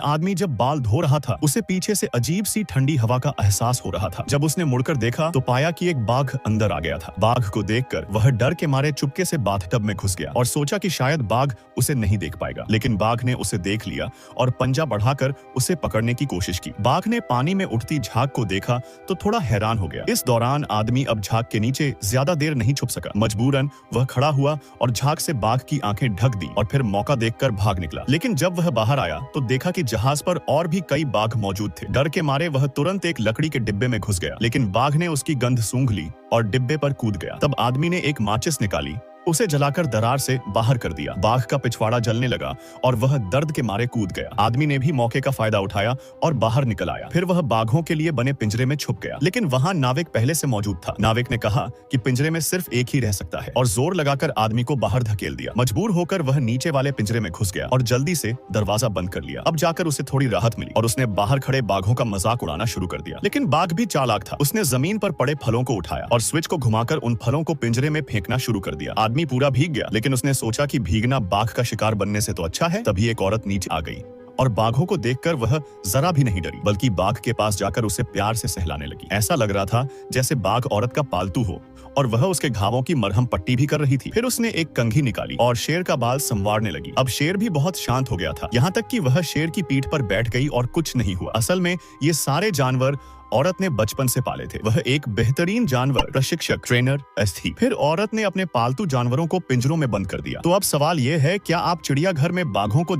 आदमी जब बाल धो रहा था, उसे पीछे से अजीब सी ठंडी हवा का एहसास हो रहा था। जब उसने मुड़कर देखा तो पाया कि एक बाघ अंदर आ गया था। बाघ को देखकर वह डर के मारे चुपके से बाथटब में घुस गया और सोचा कि शायद बाघ उसे नहीं देख पाएगा, लेकिन बाघ ने उसे देख लिया और पंजा बढ़ाकर उसे पकड़ने की कोशिश की। बाघ ने पानी में उठती झाग को देखा तो थोड़ा हैरान हो गया। इस दौरान आदमी अब झाग के नीचे ज्यादा देर नहीं छुप सका। मजबूरन वह खड़ा हुआ और झाग से बाघ की आंखें ढक दी और फिर मौका देखकर भाग निकला। लेकिन जब वह बाहर आया तो देखा कि जहाज पर और भी कई बाघ मौजूद थे। डर के मारे वह तुरंत एक लकड़ी के डिब्बे में घुस गया, लेकिन बाघ ने उसकी गंध सूंघ ली और डिब्बे पर कूद गया। तब आदमी ने एक माचिस निकाली, उसे जलाकर दरार से बाहर कर दिया। बाघ का पिछवाड़ा जलने लगा और वह दर्द के मारे कूद गया। आदमी ने भी मौके का फायदा उठाया और बाहर निकल आया। फिर वह बाघों के लिए बने पिंजरे में छुप गया, लेकिन वहां नाविक पहले से मौजूद था। नाविक ने कहा कि पिंजरे में सिर्फ एक ही रह सकता है और जोर लगाकर आदमी को बाहर धकेल दिया। मजबूर होकर वह नीचे वाले पिंजरे में घुस गया और जल्दी से दरवाजा बंद कर लिया। अब जाकर उसे थोड़ी राहत मिली और उसने बाहर खड़े बाघों का मजाक उड़ाना शुरू कर दिया। लेकिन बाघ भी चालाक था। उसने जमीन पर पड़े फलों को उठाया और स्विच को घुमाकर उन फलों को पिंजरे में फेंकना शुरू कर दिया। आदमी पूरा भीग गया, लेकिन उसने सोचा कि भीगना बाघ का शिकार बनने से तो अच्छा है। तभी एक औरत नीचे आ गई और बाघों को देखकर वह जरा भी नहीं डरी, बल्कि बाघ के पास जाकर उसे प्यार से सहलाने लगी। ऐसा लग रहा था जैसे बाघ औरत का पालतू हो और वह उसके घावों की मरहम पट्टी भी कर रही थी। फिर उसने एक कंघी निकाली और शेर का बाल संवारने लगी। अब शेर भी बहुत शांत हो गया था, यहाँ तक कि वह शेर की पीठ पर बैठ गई और कुछ नहीं हुआ। असल में ये सारे जानवर औरत ने बचपन से पाले थे। वह एक बेहतरीन जानवर प्रशिक्षक ट्रेनर थी। फिर औरत ने अपने पालतू जानवरों को पिंजरों में बंद कर दिया। तो अब सवाल यह है, क्या आप चिड़ियाघर में बाघों को